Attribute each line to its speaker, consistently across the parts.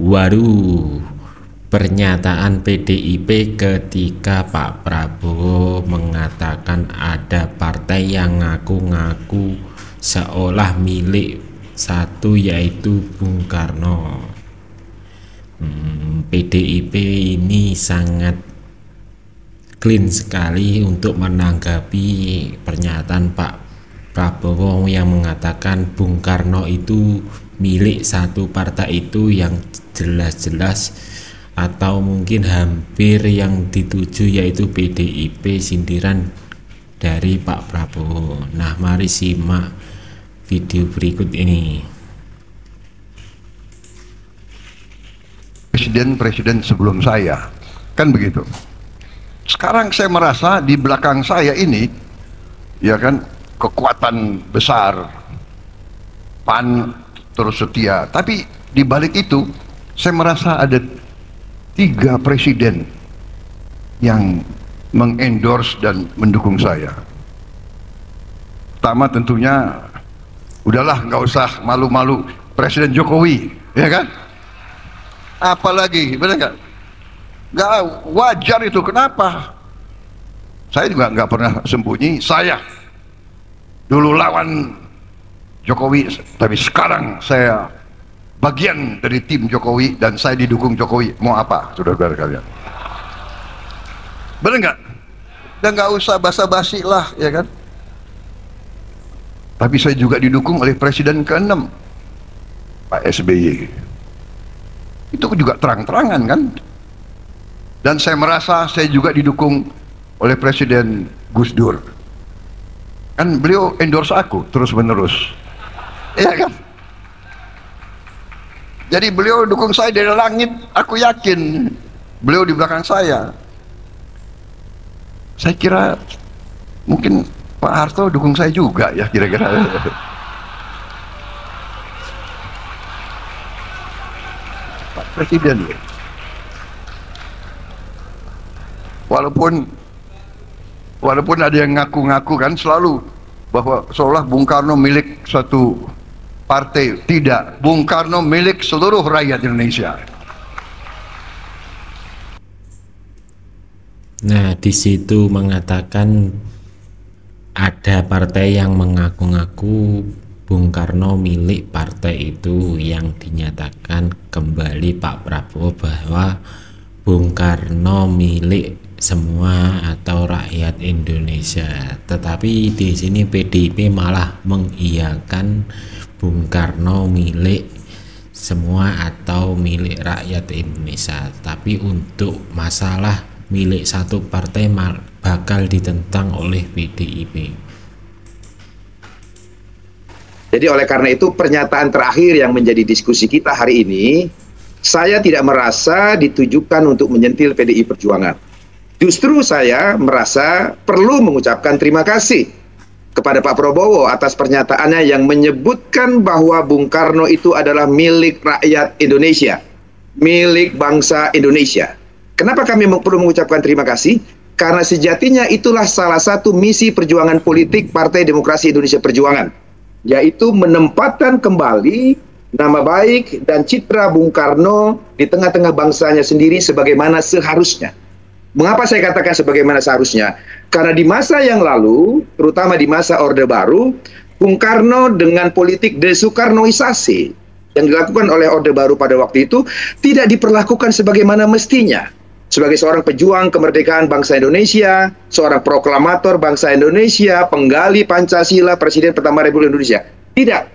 Speaker 1: Waduh, pernyataan PDIP ketika Pak Prabowo mengatakan ada partai yang ngaku-ngaku seolah milik satu, yaitu Bung Karno. PDIP ini sangat clean sekali untuk menanggapi pernyataan Pak Prabowo yang mengatakan Bung Karno itu milik satu partai itu, yang jelas-jelas atau mungkin hampir yang dituju yaitu PDIP, sindiran dari Pak Prabowo. Nah, mari simak video berikut ini.
Speaker 2: Presiden-presiden sebelum saya kan begitu. Sekarang saya merasa di belakang saya ini, ya kan, kekuatan besar PAN terus setia, tapi di balik itu saya merasa ada 3 presiden yang mengendorse dan mendukung saya. Pertama tentunya, udahlah nggak usah malu-malu, Presiden Jokowi, ya kan? Apalagi, benar nggak? Nggak wajar itu. Kenapa? Saya juga nggak pernah sembunyi, saya dulu lawan Jokowi, tapi sekarang saya bagian dari tim Jokowi dan saya didukung Jokowi. Mau apa, saudara-saudara kalian? Benar nggak? Dan nggak usah basa-basi lah, ya kan? Tapi saya juga didukung oleh Presiden ke-6, Pak SBY. Itu juga terang-terangan kan? Dan saya merasa saya juga didukung oleh Presiden Gus Dur. Kan beliau endorse aku terus-menerus. Iya kan? Jadi beliau dukung saya dari langit, aku yakin beliau di belakang saya. Saya kira mungkin Pak Harto dukung saya juga ya, kira-kira. Pak Presiden, walaupun ada yang ngaku-ngaku kan selalu bahwa seolah Bung Karno milik satu partai. Tidak, Bung Karno milik seluruh rakyat Indonesia.
Speaker 1: Nah, di situ mengatakan ada partai yang mengaku-ngaku Bung Karno milik partai itu, yang dinyatakan kembali Pak Prabowo bahwa Bung Karno milik semua atau rakyat Indonesia. Tetapi di sini PDIP malah mengiyakan Bung Karno milik semua atau milik rakyat Indonesia. Tapi untuk masalah milik satu partai bakal ditentang oleh PDIP.
Speaker 3: Jadi oleh karena itu pernyataan terakhir yang menjadi diskusi kita hari ini, saya tidak merasa ditujukan untuk menyentil PDI Perjuangan. Justru saya merasa perlu mengucapkan terima kasih kepada Pak Prabowo atas pernyataannya yang menyebutkan bahwa Bung Karno itu adalah milik rakyat Indonesia, milik bangsa Indonesia. Kenapa kami perlu mengucapkan terima kasih? Karena sejatinya itulah salah satu misi perjuangan politik Partai Demokrasi Indonesia Perjuangan, yaitu menempatkan kembali nama baik dan citra Bung Karno di tengah-tengah bangsanya sendiri sebagaimana seharusnya. Mengapa saya katakan sebagaimana seharusnya? Karena di masa yang lalu, terutama di masa Orde Baru, Bung Karno dengan politik desoekarnoisasi yang dilakukan oleh Orde Baru pada waktu itu tidak diperlakukan sebagaimana mestinya. Sebagai seorang pejuang kemerdekaan bangsa Indonesia, seorang proklamator bangsa Indonesia, penggali Pancasila, Presiden pertama Republik Indonesia, tidak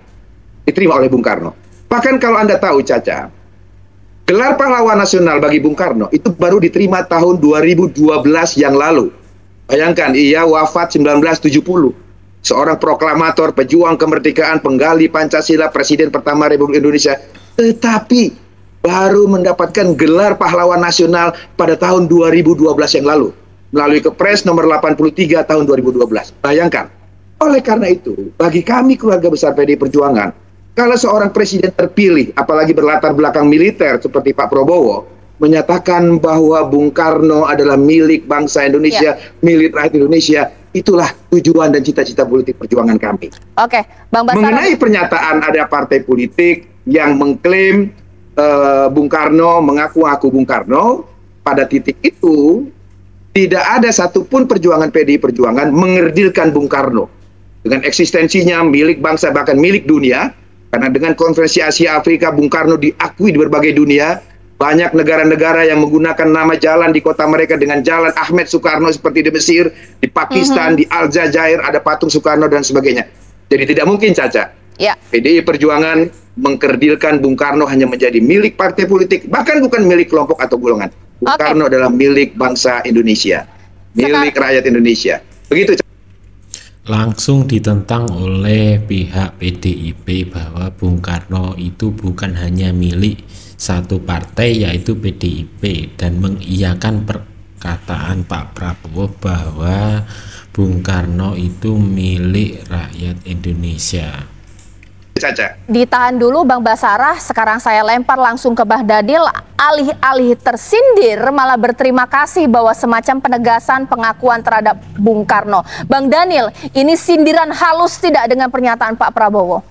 Speaker 3: diterima oleh Bung Karno. Bahkan kalau Anda tahu, Caca, gelar pahlawan nasional bagi Bung Karno itu baru diterima tahun 2012 yang lalu. Bayangkan, ia wafat 1970. Seorang proklamator, pejuang kemerdekaan, penggali Pancasila, Presiden pertama Republik Indonesia, tetapi baru mendapatkan gelar pahlawan nasional pada tahun 2012 yang lalu melalui Kepres nomor 83 tahun 2012. Bayangkan. Oleh karena itu, bagi kami keluarga besar PDI Perjuangan, kalau seorang presiden terpilih, apalagi berlatar belakang militer seperti Pak Prabowo, menyatakan bahwa Bung Karno adalah milik bangsa Indonesia, milik rakyat Indonesia, itulah tujuan dan cita-cita politik perjuangan kami.
Speaker 4: Oke, Bang Basara.
Speaker 3: Mengenai pernyataan ada partai politik yang mengklaim Bung Karno mengaku-ngaku Bung Karno, pada titik itu tidak ada satupun perjuangan PDI Perjuangan mengerdilkan Bung Karno dengan eksistensinya milik bangsa bahkan milik dunia. Karena dengan Konferensi Asia Afrika Bung Karno diakui di berbagai dunia. Banyak negara-negara yang menggunakan nama jalan di kota mereka dengan jalan Ahmed Soekarno seperti di Mesir, di Pakistan, di Aljazair ada patung Soekarno dan sebagainya. Jadi tidak mungkin, Caca, PDI Perjuangan mengkerdilkan Bung Karno hanya menjadi milik partai politik, bahkan bukan milik kelompok atau golongan. Bung Karno adalah milik bangsa Indonesia, milik rakyat Indonesia. Begitu.
Speaker 1: Langsung ditentang oleh pihak PDIP bahwa Bung Karno itu bukan hanya milik satu partai yaitu PDIP, dan mengiyakan perkataan Pak Prabowo bahwa Bung Karno itu milik rakyat Indonesia.
Speaker 3: Caca.
Speaker 4: Ditahan dulu Bang Basarah, sekarang saya lempar langsung ke Bang Daniel. Alih-alih tersindir malah berterima kasih bahwa semacam penegasan pengakuan terhadap Bung Karno. Bang Daniel, ini sindiran halus tidak dengan pernyataan Pak Prabowo?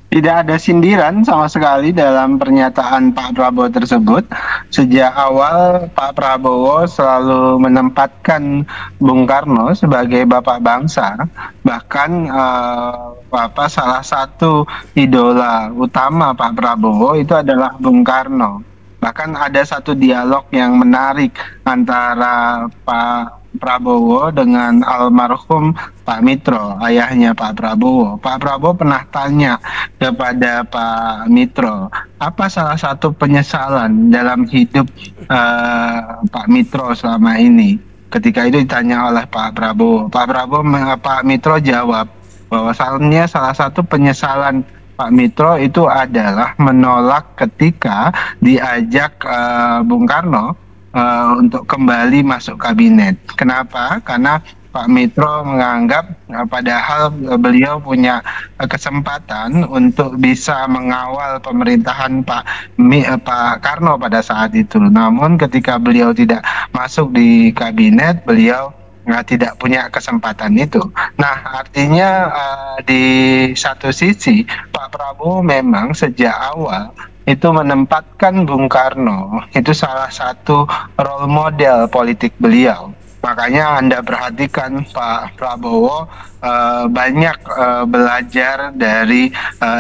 Speaker 5: Tidak ada sindiran sama sekali dalam pernyataan Pak Prabowo tersebut. Sejak awal Pak Prabowo selalu menempatkan Bung Karno sebagai bapak bangsa. Bahkan salah satu idola utama Pak Prabowo itu adalah Bung Karno. Bahkan ada satu dialog yang menarik antara Pak Prabowo dengan almarhum Pak Mitro, ayahnya Pak Prabowo. Pak Prabowo pernah tanya kepada Pak Mitro, apa salah satu penyesalan dalam hidup Pak Mitro selama ini? Ketika itu ditanya oleh Pak Prabowo, Pak Mitro jawab bahwasannya salah satu penyesalan Pak Mitro itu adalah menolak ketika diajak Bung Karno untuk kembali masuk kabinet. Kenapa? Karena Pak Mitro menganggap padahal beliau punya kesempatan untuk bisa mengawal pemerintahan Pak Karno pada saat itu. Namun ketika beliau tidak masuk di kabinet, beliau tidak punya kesempatan itu. Nah, artinya di satu sisi Pak Prabowo memang sejak awal itu menempatkan Bung Karno itu salah satu role model politik beliau. Makanya Anda perhatikan Pak Prabowo banyak belajar dari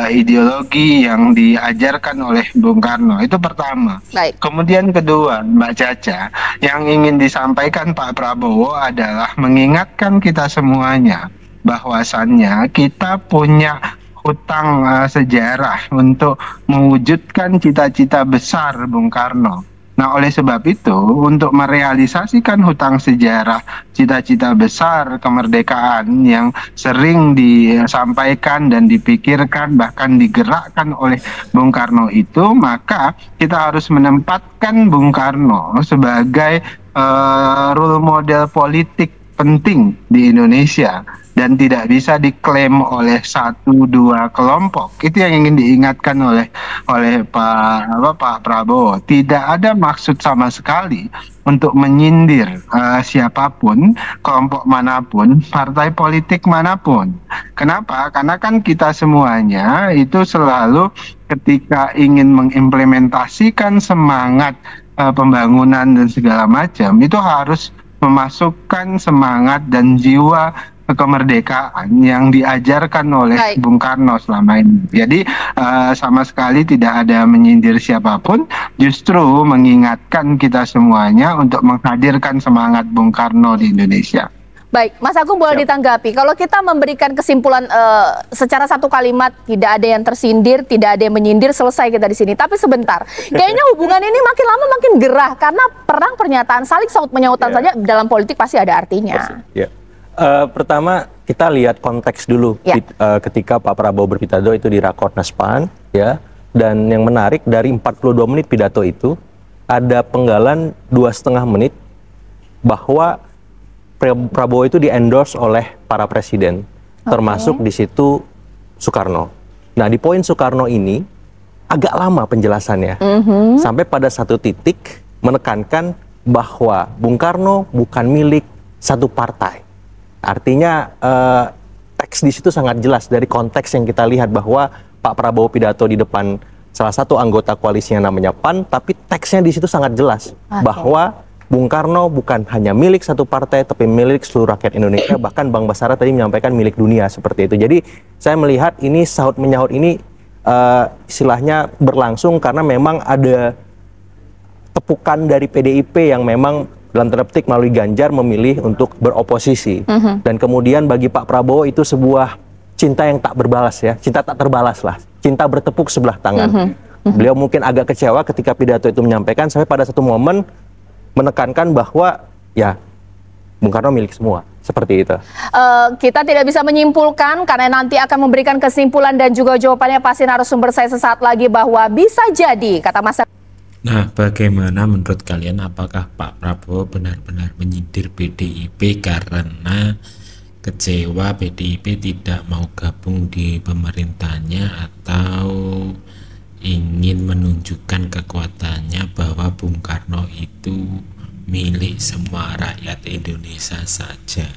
Speaker 5: ideologi yang diajarkan oleh Bung Karno. Itu pertama.
Speaker 4: Baik.
Speaker 5: Kemudian kedua, Mbak Caca, yang ingin disampaikan Pak Prabowo adalah mengingatkan kita semuanya bahwasannya kita punya hutang sejarah untuk mewujudkan cita-cita besar Bung Karno. Nah, oleh sebab itu, untuk merealisasikan hutang sejarah, cita-cita besar kemerdekaan yang sering disampaikan dan dipikirkan, bahkan digerakkan oleh Bung Karno itu, maka kita harus menempatkan Bung Karno sebagai role model politik penting di Indonesia. Dan tidak bisa diklaim oleh satu dua kelompok. Itu yang ingin diingatkan oleh Pak Prabowo. Tidak ada maksud sama sekali untuk menyindir siapapun, kelompok manapun, partai politik manapun. Kenapa? Karena kan kita semuanya itu selalu ketika ingin mengimplementasikan semangat pembangunan dan segala macam, itu harus memasukkan semangat dan jiwa kemerdekaan yang diajarkan oleh Bung Karno selama ini. Jadi sama sekali tidak ada menyindir siapapun, justru mengingatkan kita semuanya untuk menghadirkan semangat Bung Karno di Indonesia.
Speaker 4: Baik, Mas Agung boleh ditanggapi. Kalau kita memberikan kesimpulan secara satu kalimat, tidak ada yang tersindir, tidak ada yang menyindir, selesai kita di sini. Tapi sebentar, kayaknya hubungan ini makin lama makin gerah karena perang pernyataan saling saut menyautan saja dalam politik pasti ada artinya.
Speaker 6: Pertama kita lihat konteks dulu ketika Pak Prabowo berpidato itu di Rakornas PAN, ya. Dan yang menarik dari 42 menit pidato itu ada penggalan 2,5 menit bahwa Prabowo itu di-endorse oleh para presiden, termasuk di situ Soekarno. Nah, di poin Soekarno ini agak lama penjelasannya, sampai pada satu titik menekankan bahwa Bung Karno bukan milik satu partai. Artinya teks di situ sangat jelas dari konteks yang kita lihat bahwa Pak Prabowo pidato di depan salah satu anggota koalisi yang namanya PAN, tapi teksnya di situ sangat jelas bahwa Bung Karno bukan hanya milik satu partai, tapi milik seluruh rakyat Indonesia. Bahkan Bang Basara tadi menyampaikan milik dunia seperti itu. Jadi saya melihat ini sahut menyahut ini istilahnya berlangsung karena memang ada tepukan dari PDIP yang memang dalam tanda petik melalui Ganjar memilih untuk beroposisi. Dan kemudian bagi Pak Prabowo itu sebuah cinta yang tak berbalas ya, cinta tak terbalas lah, cinta bertepuk sebelah tangan. Beliau mungkin agak kecewa ketika pidato itu menyampaikan, sampai pada satu momen menekankan bahwa ya Bung Karno milik semua, seperti itu.
Speaker 4: Kita tidak bisa menyimpulkan karena nanti akan memberikan kesimpulan dan juga jawabannya pasti narasumber saya sesaat lagi bahwa bisa jadi, kata Mas.
Speaker 1: Nah, bagaimana menurut kalian, apakah Pak Prabowo benar-benar menyindir PDIP karena kecewa PDIP tidak mau gabung di pemerintahnya, atau ingin menunjukkan kekuatannya bahwa Bung Karno itu milik semua rakyat Indonesia saja?